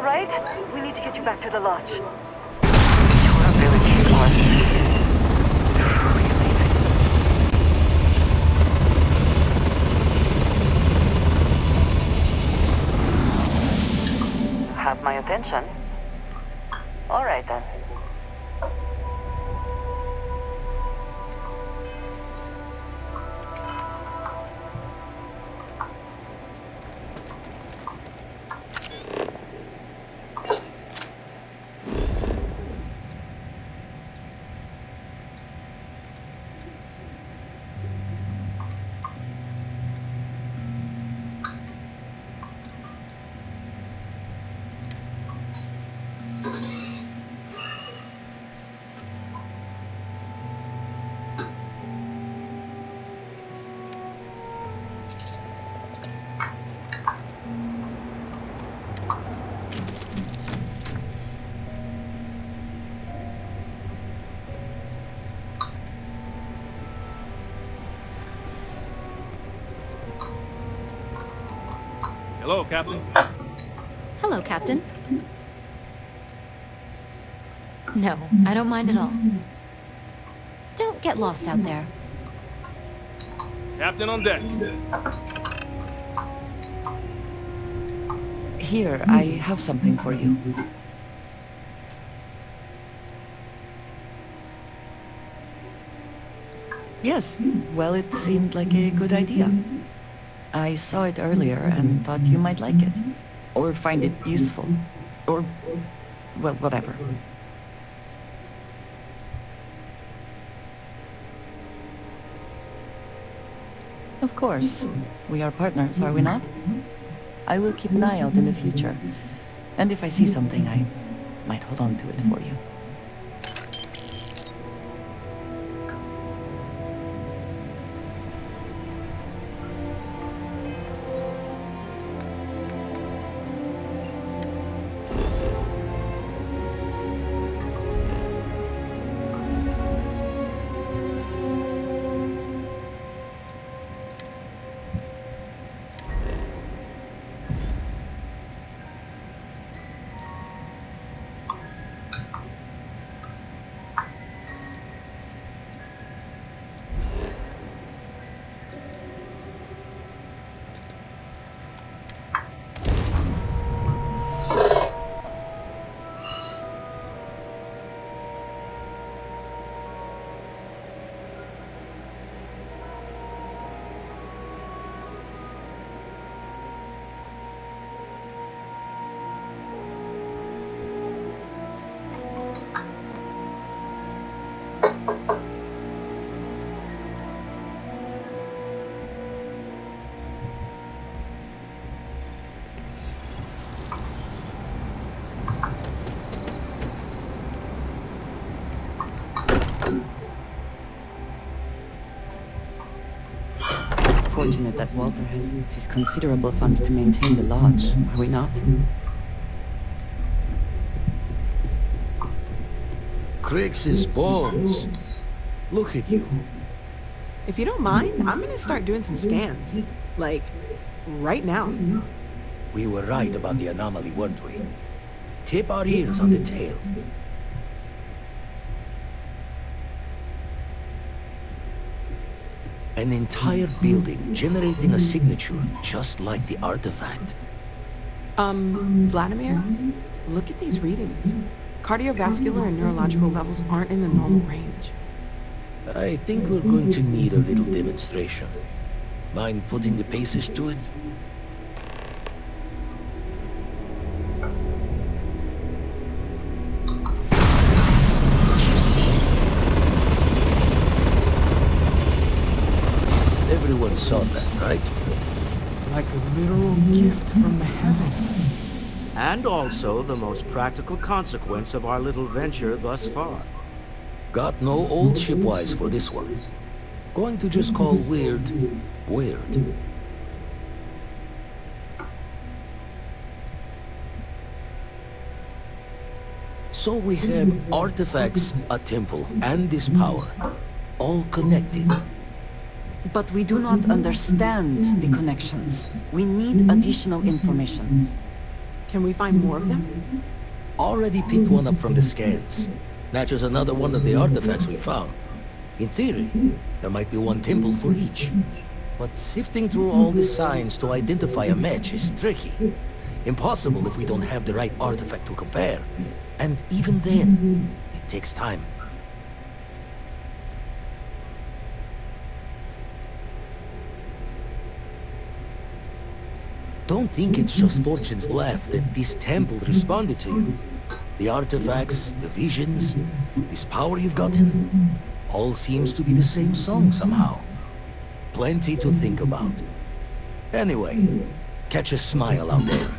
right? We need to get you back to the lodge. You're a very cute one. Truly amazing. Have my attention? All right then. Hello, Captain. Hello, Captain. No, I don't mind at all. Don't get lost out there. Captain on deck. Here, I have something for you. Yes, well, it seemed like a good idea. I saw it earlier and thought you might like it. Or find it useful. Or, well, whatever. Of course. We are partners, are we not? I will keep an eye out in the future. And if I see something, I might hold on to it for you. Fortunate that Walter has used his considerable funds to maintain the lodge, are we not? Crix's bones. Look at you. If you don't mind, I'm gonna start doing some scans. Like, right now. We were right about the anomaly, weren't we? Tip our ears on the tail. An entire building generating a signature just like the artifact. Vladimir, look at these readings. Cardiovascular and neurological levels aren't in the normal range. I think we're going to need a little demonstration. Mind putting the paces to it? Everyone saw that, right? Like a literal gift from the heavens. And also the most practical consequence of our little venture thus far. Got no old shipwise for this one. Going to just call weird, weird. So we have artifacts, a temple, and this power. All connected. But we do not understand the connections. We need additional information. Can we find more of them? Already picked one up from the scans. Matches another one of the artifacts we found. In theory, there might be one temple for each. But sifting through all the signs to identify a match is tricky. Impossible if we don't have the right artifact to compare. And even then, it takes time. Don't think it's just Fortune's laugh that this temple responded to you. The artifacts, the visions, this power you've gotten, all seems to be the same song somehow. Plenty to think about. Anyway, catch a smile out there.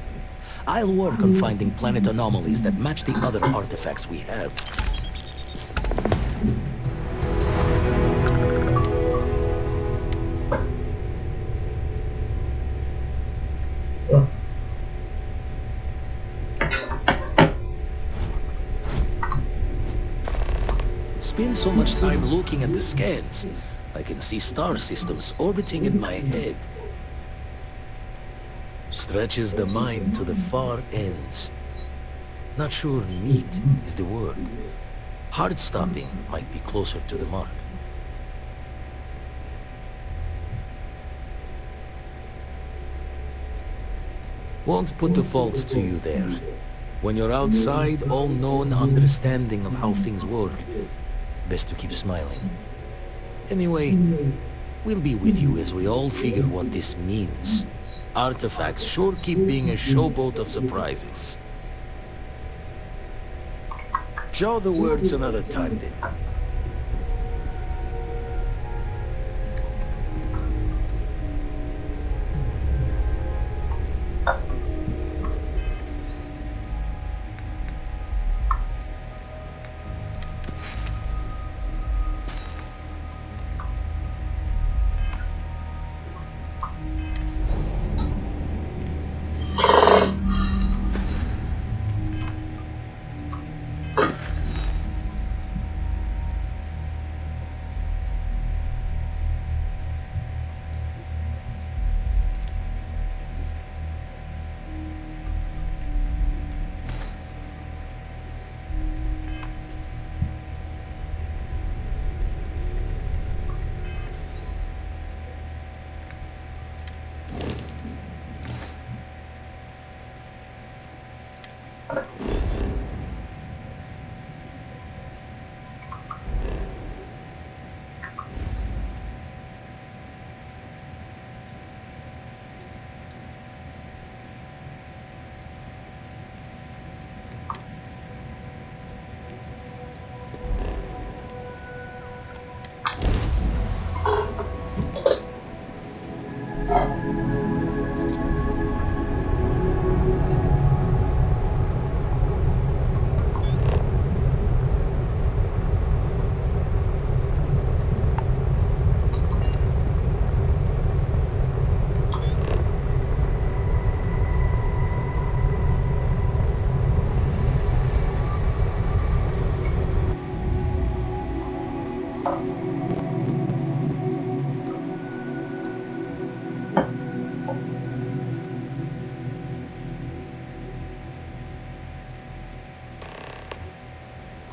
I'll work on finding planet anomalies that match the other artifacts we have. Spend so much time looking at the scans, I can see star systems orbiting in my head. Stretches the mind to the far ends. Not sure neat is the word. Heart-stopping might be closer to the mark. Won't put the faults to you there. When you're outside all-known understanding of how things work, best to keep smiling. Anyway, we'll be with you as we all figure what this means. Artifacts sure keep being a showboat of surprises. Jaw the words another time then.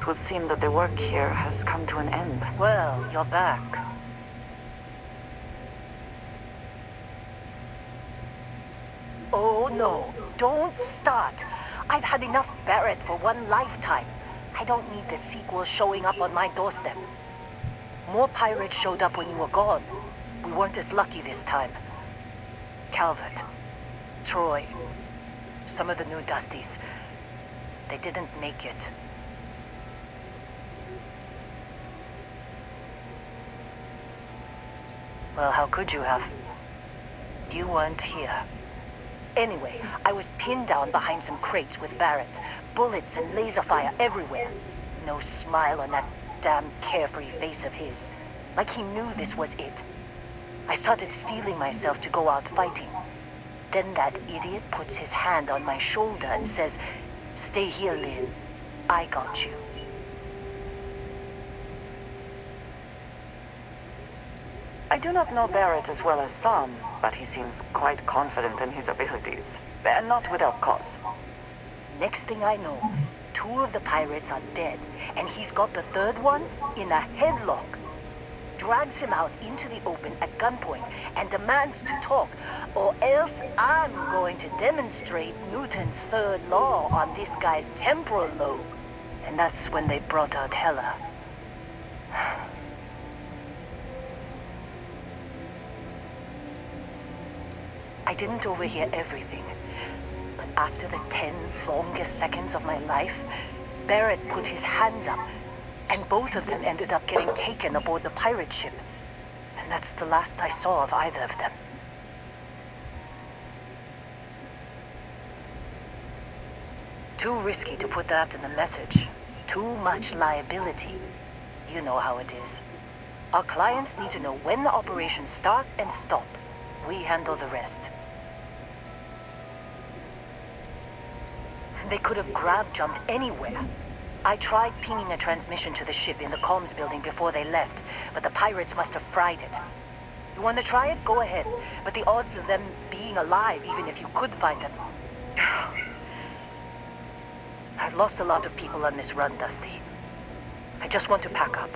It would seem that the work here has come to an end. Well, you're back. Oh no, don't start. I've had enough Barrett for one lifetime. I don't need the sequel showing up on my doorstep. More pirates showed up when you were gone. We weren't as lucky this time. Calvert, Troy, some of the new Dusties. They didn't make it. Well, how could you have? You weren't here. Anyway, I was pinned down behind some crates with Barrett. Bullets and laser fire everywhere. No smile on that damn carefree face of his. Like he knew this was it. I started steeling myself to go out fighting. Then that idiot puts his hand on my shoulder and says, "Stay here, Lynn. I got you." I do not know Barrett as well as some, but he seems quite confident in his abilities. And not without cause. Next thing I know, 2 of the pirates are dead, and he's got the 3rd one in a headlock. Drags him out into the open at gunpoint and demands to talk, or else I'm going to demonstrate Newton's 3rd law on this guy's temporal lobe. And that's when they brought out Hella. I didn't overhear everything, but after the 10 longest seconds of my life, Barrett put his hands up, and both of them ended up getting taken aboard the pirate ship. And that's the last I saw of either of them. Too risky to put that in the message. Too much liability. You know how it is. Our clients need to know when the operations start and stop. We handle the rest. They could have grab-jumped anywhere. I tried pinging a transmission to the ship in the comms building before they left, but the pirates must have fried it. You want to try it? Go ahead. But the odds of them being alive, even if you could find them... I've lost a lot of people on this run, Dusty. I just want to pack up.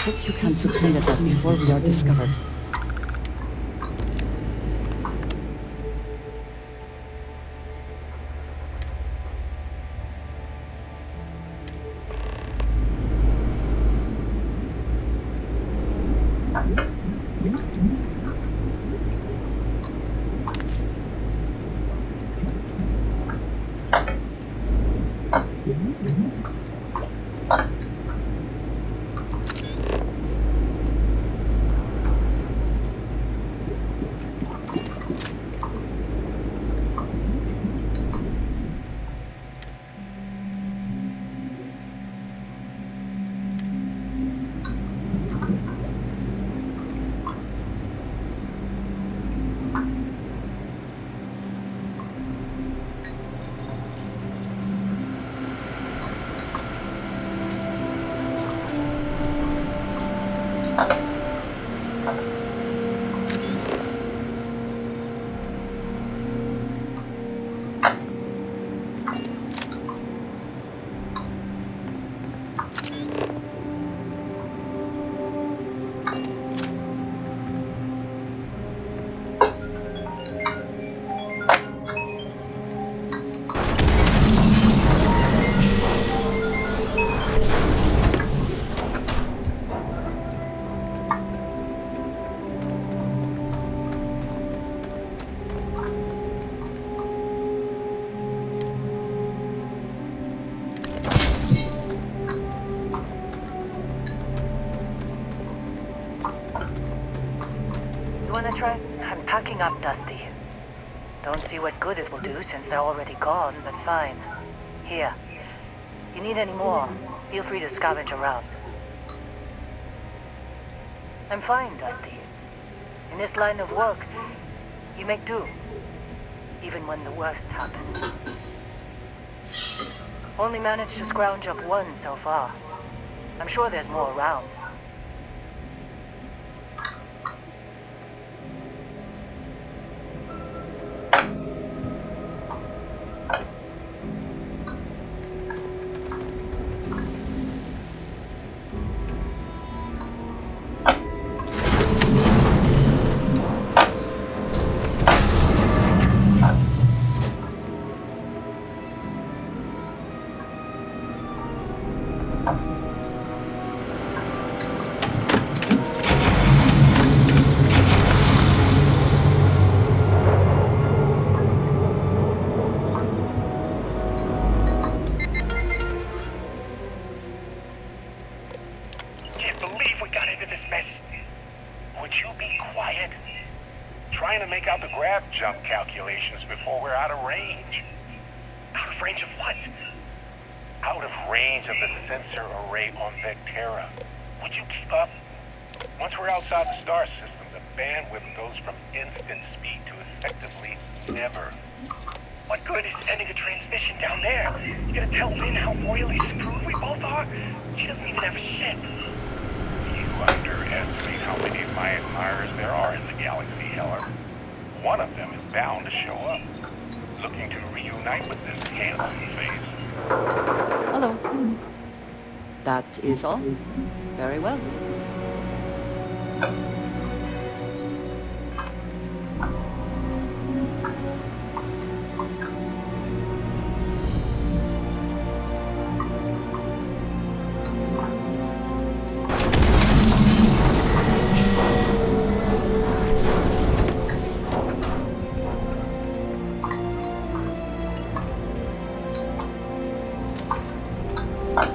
Hope you can succeed at that before we are discovered. You wanna try? I'm packing up, Dusty. Don't see what good it will do since they're already gone, but fine. Here. You need any more, feel free to scavenge around. I'm fine, Dusty. In this line of work, you make do. Even when the worst happens. Only managed to scrounge up one so far. I'm sure there's more around. Trying to make out the grab jump calculations before we're out of range. Out of range of what? Out of range of the sensor array on Vectera. Would you keep up? Once we're outside the star system, the bandwidth goes from instant speed to effectively never. What good is sending a transmission down there? You gonna tell Lynn how royally screwed we both are? She doesn't even have a ship. You underestimate how many of my admirers there are in the galaxy, Heller. One of them is bound to show up, looking to reunite with this handsome face. Hello. That is all? Very well.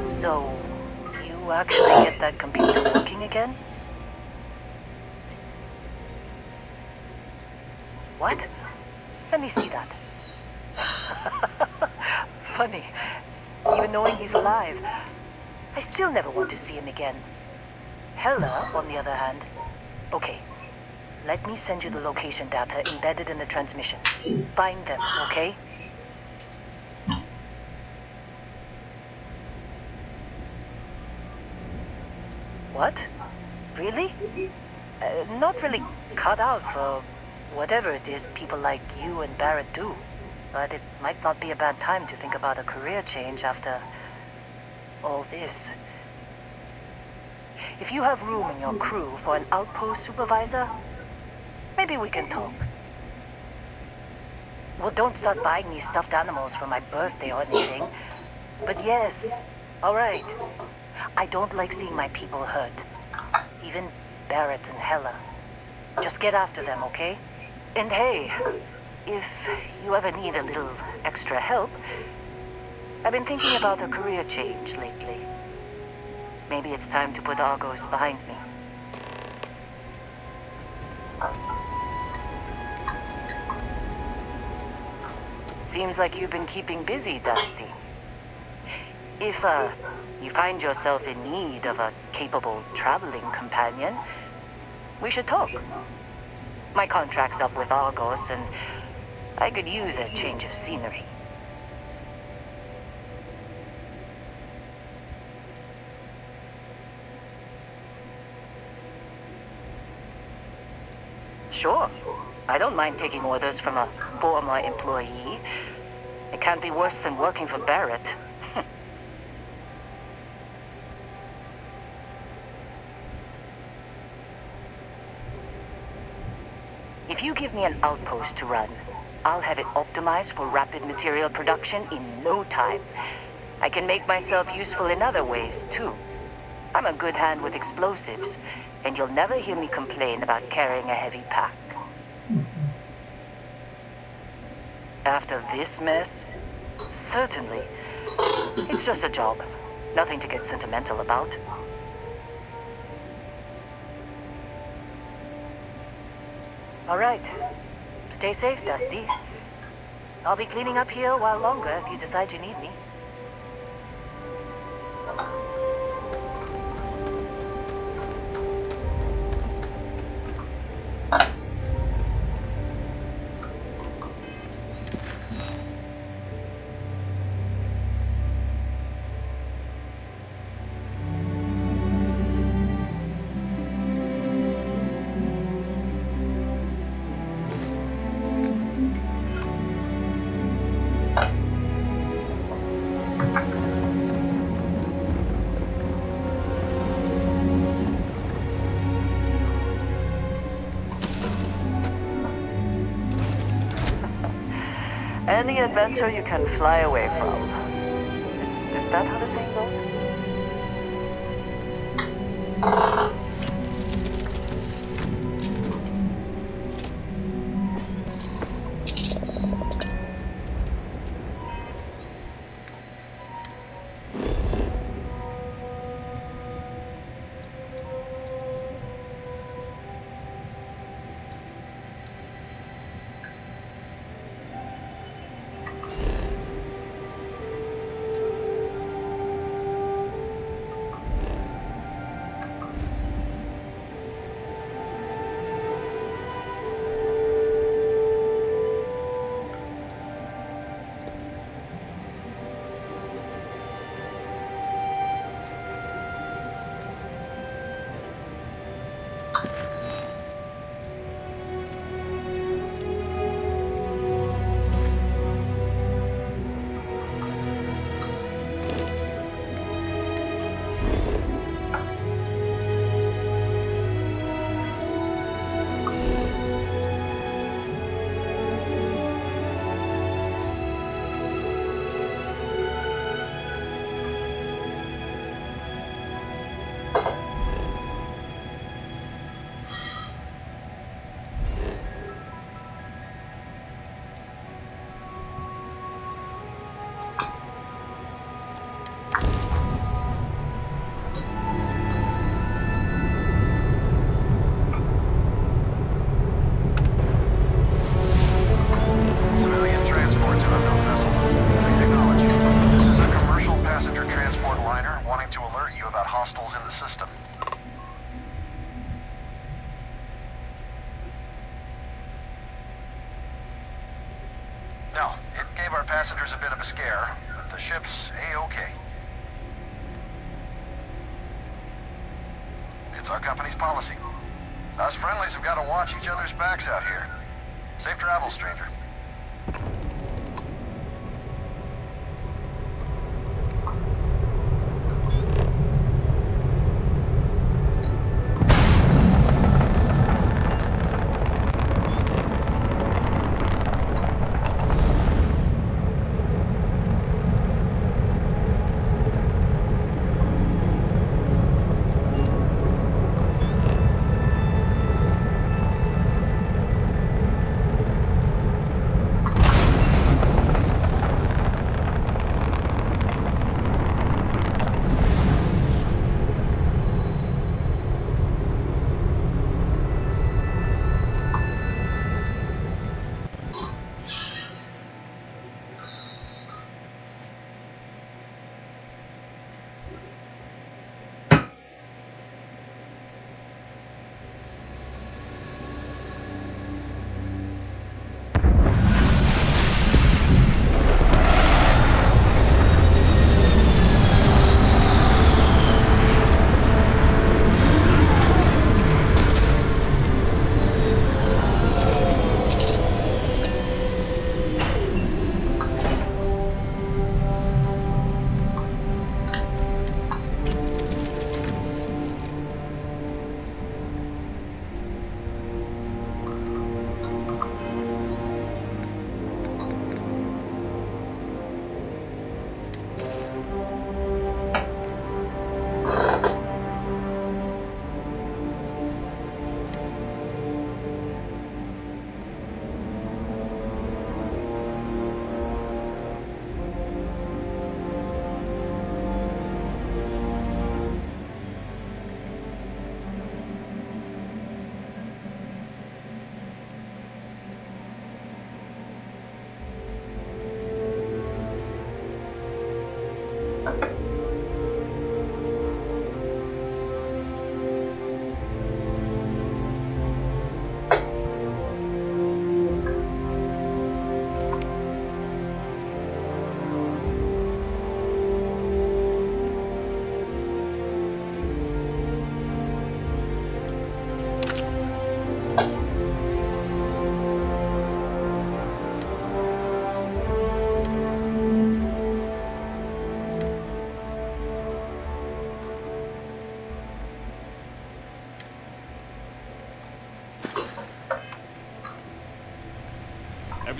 So, you actually get that computer working again? What? Let me see that. Funny. Even knowing he's alive, I still never want to see him again. Hella, on the other hand. Okay. Let me send you the location data embedded in the transmission. Find them, okay? What? Really? Not really cut out for whatever it is people like you and Barrett do. But it might not be a bad time to think about a career change after all this. If you have room in your crew for an outpost supervisor, maybe we can talk. Well, don't start buying me stuffed animals for my birthday or anything. But yes, all right. I don't like seeing my people hurt. Even Barrett and Hella. Just get after them, okay? And hey, if you ever need a little extra help, I've been thinking about a career change lately. Maybe it's time to put Argos behind me. Seems like you've been keeping busy, Dusty. If, you find yourself in need of a capable traveling companion, we should talk. My contract's up with Argos, and I could use a change of scenery. Sure. I don't mind taking orders from a former employee. It can't be worse than working for Barrett. If you give me an outpost to run, I'll have it optimized for rapid material production in no time. I can make myself useful in other ways, too. I'm a good hand with explosives, and you'll never hear me complain about carrying a heavy pack. After this mess? Certainly. It's just a job. Nothing to get sentimental about. All right. Stay safe, Dusty. I'll be cleaning up here a while longer if you decide you need me. Any adventure you can fly away from. Is that how the saying goes? Civilian transport to unknown vessel. Acknowledge. This is a commercial passenger transport liner wanting to alert you about hostiles in the system. No, it gave our passengers a bit of a scare, but the ship's A-okay. It's our company's policy. Us friendlies have got to watch each other's backs out here. Safe travels, stranger.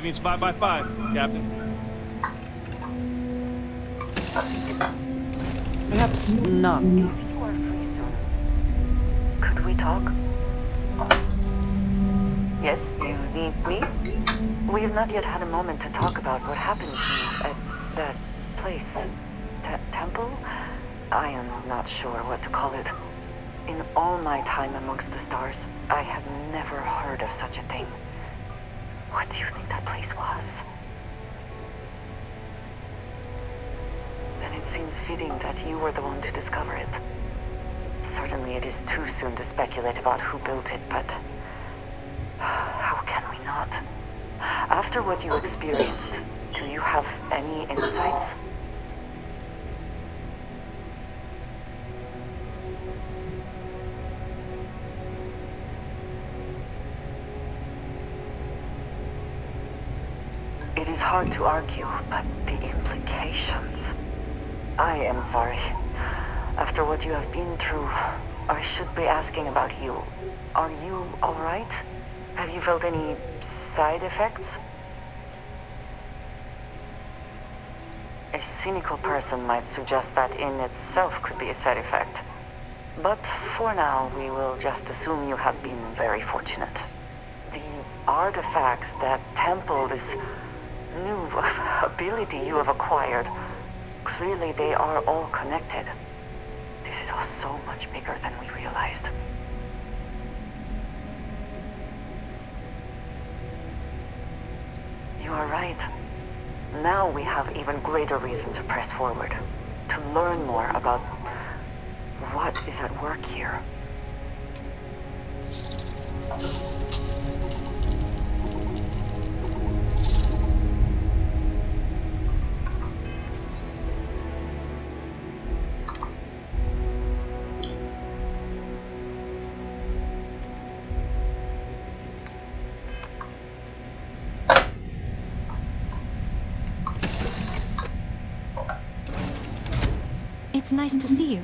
means 5 by 5, Captain. Perhaps not. If you are free soon, could we talk? Yes, you need me? We have not yet had a moment to talk about what happened to you at that place. Temple? I am not sure what to call it. In all my time amongst the stars, I have never heard of such a thing. What do you think that place was? Then it seems fitting that you were the one to discover it. Certainly it is too soon to speculate about who built it, but how can we not? After what you experienced, do you have any insights? It is hard to argue, but the implications... I am sorry. After what you have been through, I should be asking about you. Are you alright? Have you felt any side effects? A cynical person might suggest that in itself could be a side effect. But for now, we will just assume you have been very fortunate. The artifacts that temple this new ability you have acquired, clearly they are all connected. This is all so much bigger than we realized. You are right. Now we have even greater reason to press forward, to learn more about what is at work here. It's nice to see you.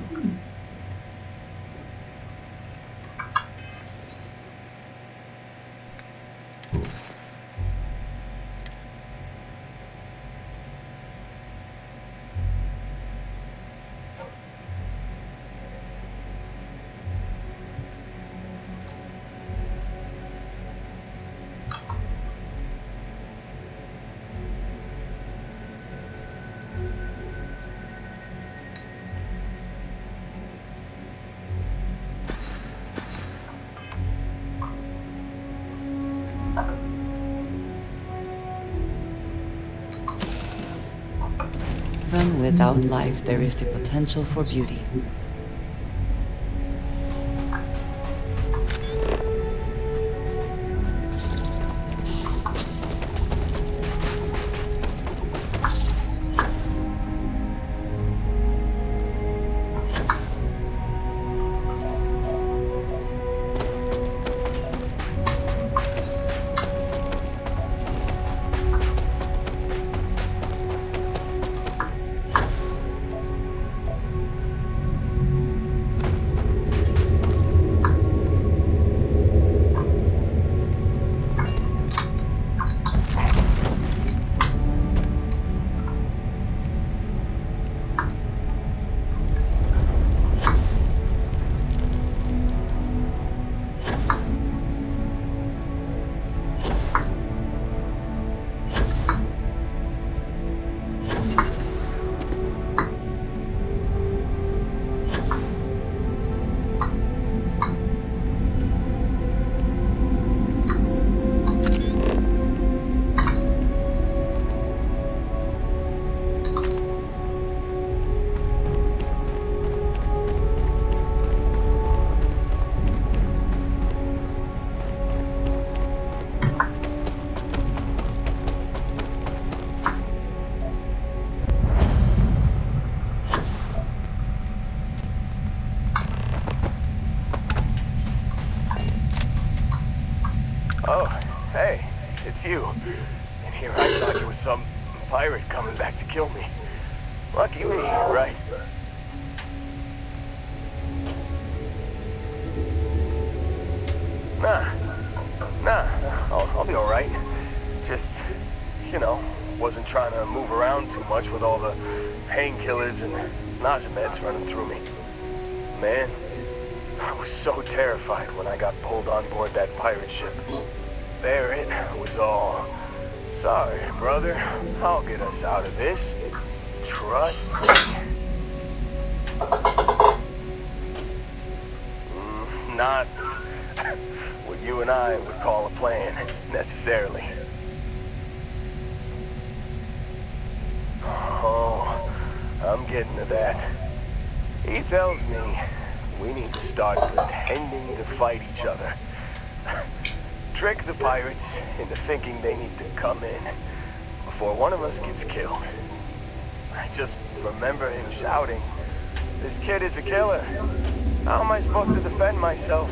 Even without life, there is the potential for beauty. Oh, hey, it's you. And here I thought you was some pirate coming back to kill me. Lucky me, right? Nah, I'll be alright. Just You know, wasn't trying to move around too much with all the painkillers and nausea meds running through me. Man, I was so terrified when I got pulled on board that pirate ship. There it was all. Sorry, brother. I'll get us out of this. Trust me. Not what you and I would call a plan, necessarily. Oh, I'm getting to that. He tells me we need to start pretending to fight each other. Trick the pirates into thinking they need to come in before one of us gets killed. I just remember him shouting, "This kid is a killer. How am I supposed to defend myself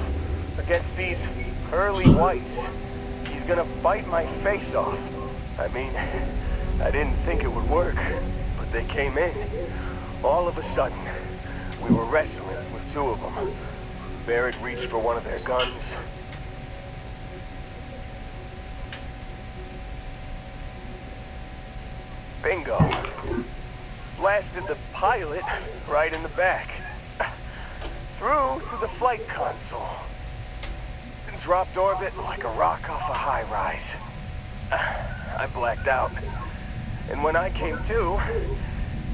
against these early whites? He's gonna bite my face off." I mean, I didn't think it would work, but they came in. All of a sudden, we were wrestling with two of them. Barrett reached for one of their guns. Bingo. Blasted the pilot right in the back. Through to the flight console. And dropped orbit like a rock off a high-rise. I blacked out. And when I came to,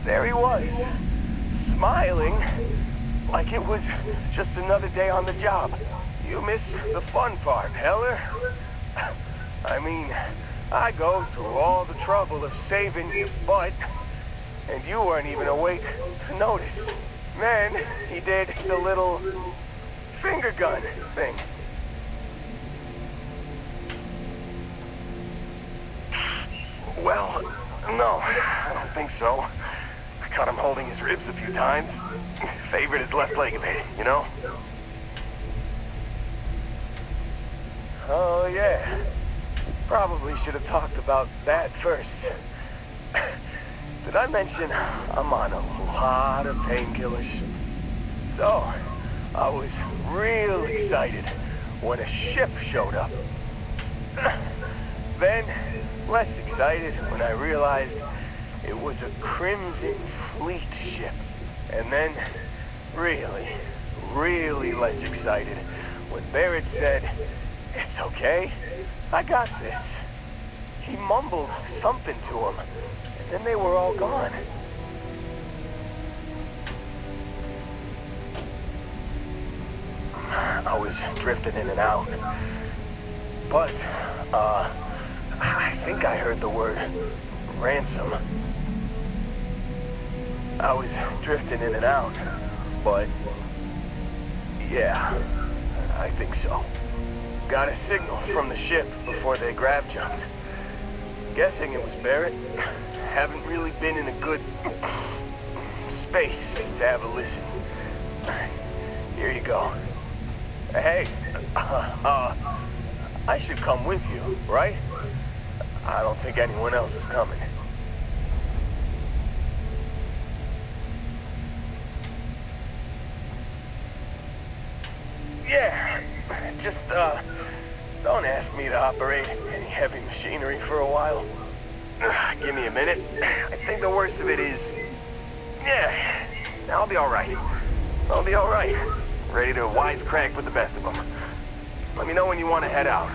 there he was, smiling like it was just another day on the job. You missed the fun part, Heller. I mean, I go through all the trouble of saving your butt, and you weren't even awake to notice. Then he did the little finger gun thing. Well, no, I don't think so. I caught him holding his ribs a few times. Favored his left leg a bit, you know? Oh, yeah. Probably should have talked about that first. Did I mention I'm on a lot of painkillers? So, I was real excited when a ship showed up. Then, less excited when I realized it was a Crimson Fleet ship. And then, really less excited when Barrett said, "It's okay, I got this." He mumbled something to him, and then they were all gone. I was drifting in and out, but, I think I heard the word ransom. I was drifting in and out, but yeah, I think so. Got a signal from the ship before they grav jumped. Guessing it was Barrett. Haven't really been in a good space to have a listen. Here you go. Hey, I should come with you, right? I don't think anyone else is coming. Yeah, just, don't ask me to operate any heavy machinery for a while. Give me a minute. I think the worst of it is... Yeah, I'll be alright. I'll be alright. Ready to wisecrack with the best of them. Let me know when you want to head out.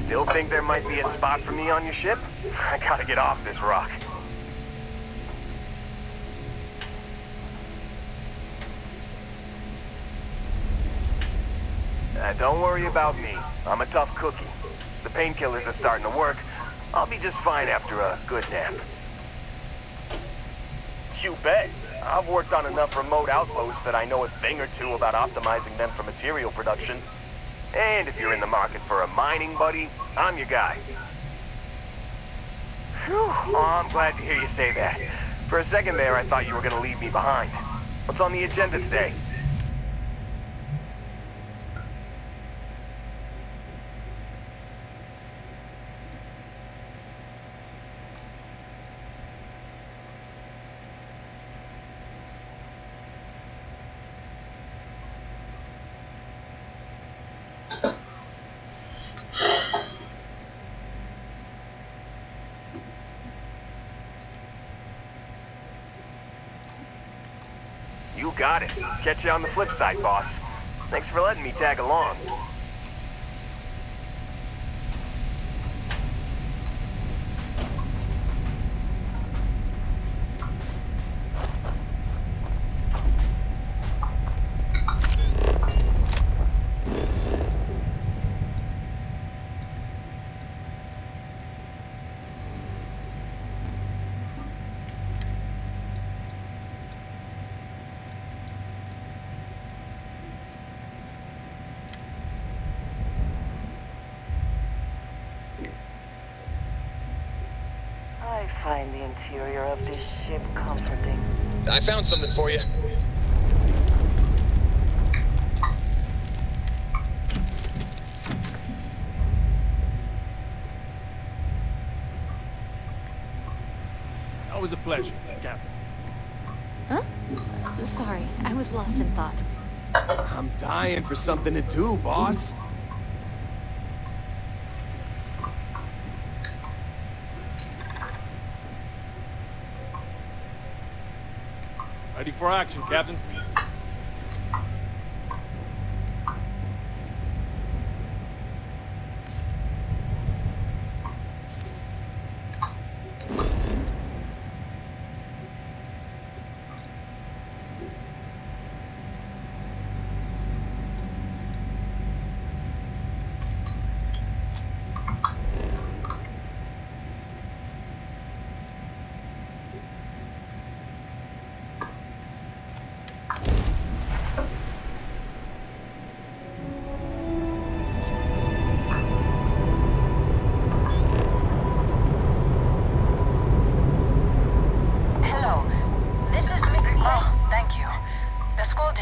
Still think there might be a spot for me on your ship? I gotta get off this rock. Don't worry about me. I'm a tough cookie. The painkillers are starting to work. I'll be just fine after a good nap. You bet. I've worked on enough remote outposts that I know a thing or two about optimizing them for material production. And if you're in the market for a mining buddy, I'm your guy. Phew. Oh, I'm glad to hear you say that. For a second there, I thought you were gonna leave me behind. What's on the agenda today? You got it. Catch you on the flip side, boss. Thanks for letting me tag along. I find the interior of this ship comforting. I found something for you. Always a pleasure, Captain. Huh? Sorry, I was lost in thought. I'm dying for something to do, boss. Ready for action, Captain.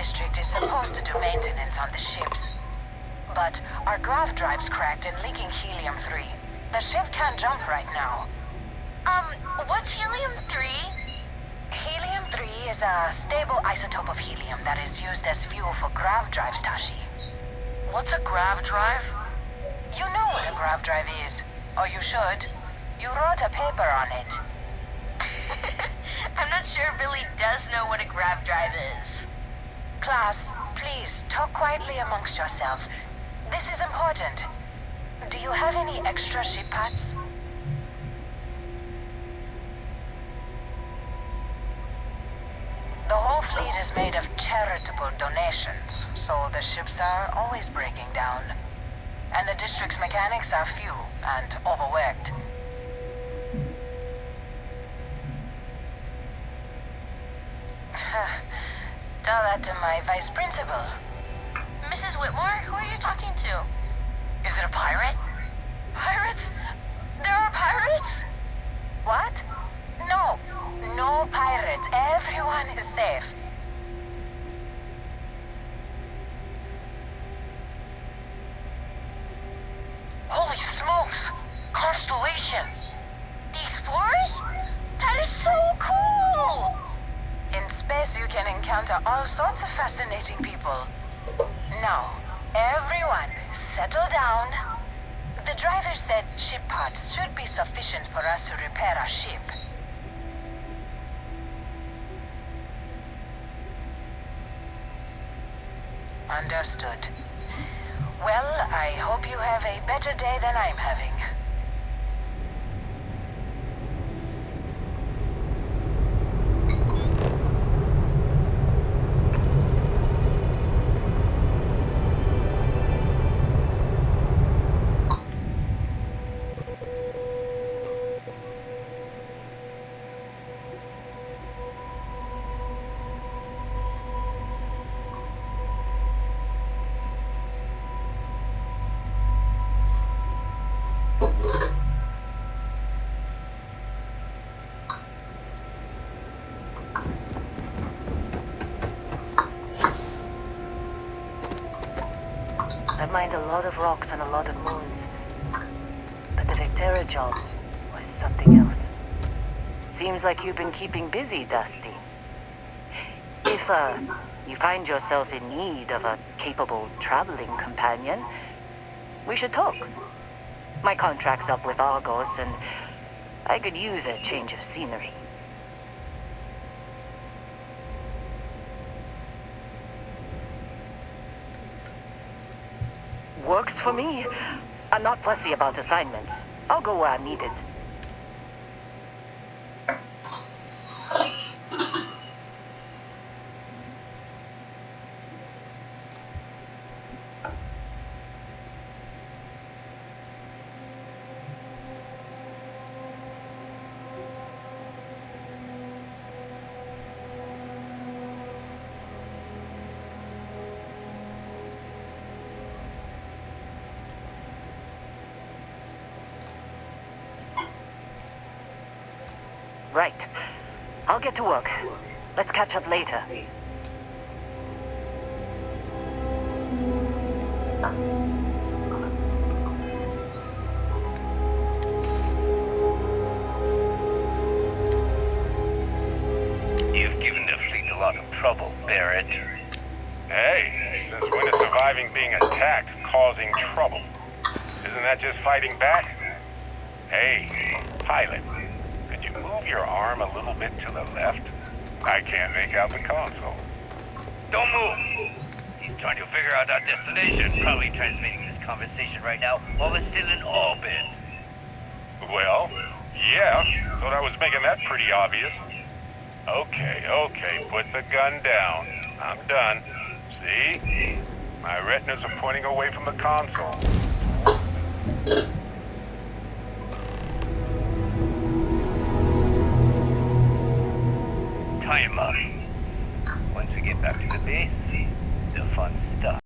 district is supposed to do maintenance on the ships. But our grav drive's cracked and leaking helium-3. The ship can't jump right now. What's helium-3? Helium-3 is a stable isotope of helium that is used as fuel for grav drives, Tashi. What's a grav drive? You know what a grav drive is. Or you should. You wrote a paper on it. I'm not sure Billy does know what a grav drive is. Class, please, talk quietly amongst yourselves. This is important. Do you have any extra ship parts? The whole fleet is made of charitable donations, so the ships are always breaking down. And the district's mechanics are few and overworked. Tell that to my vice principal. Mrs. Whitmore, who are you talking to? Is it a pirate? Pirates? There are pirates? What? No. No pirates. Everyone is safe. Holy smokes! Constellation! The Explorers? That is so cool! In space you can encounter all sorts of fascinating people. Now, everyone, settle down. The driver said ship parts should be sufficient for us to repair our ship. Understood. Well, I hope you have a better day than I'm having. I mined a lot of rocks and a lot of moons. But the Vectera job was something else. Seems like you've been keeping busy, Dusty. If, you find yourself in need of a capable traveling companion, we should talk. My contract's up with Argos, and I could use a change of scenery. Works for me. I'm not fussy about assignments. I'll go where I'm needed. Right. I'll get to work. Let's catch up later. You've given the fleet a lot of trouble, Barrett. Hey, since when is surviving being attacked causing trouble? Isn't that just fighting back? Hey, pilot, could you move your arm a little bit to the left? I can't make out the console. Don't move! He's trying to figure out our destination. Probably transmitting this conversation right now while we're still in orbit. Well, yeah, thought I was making that pretty obvious. Okay, put the gun down. I'm done. See? My retinas are pointing away from the console. Time up. Once we get back to the base, the fun stuff.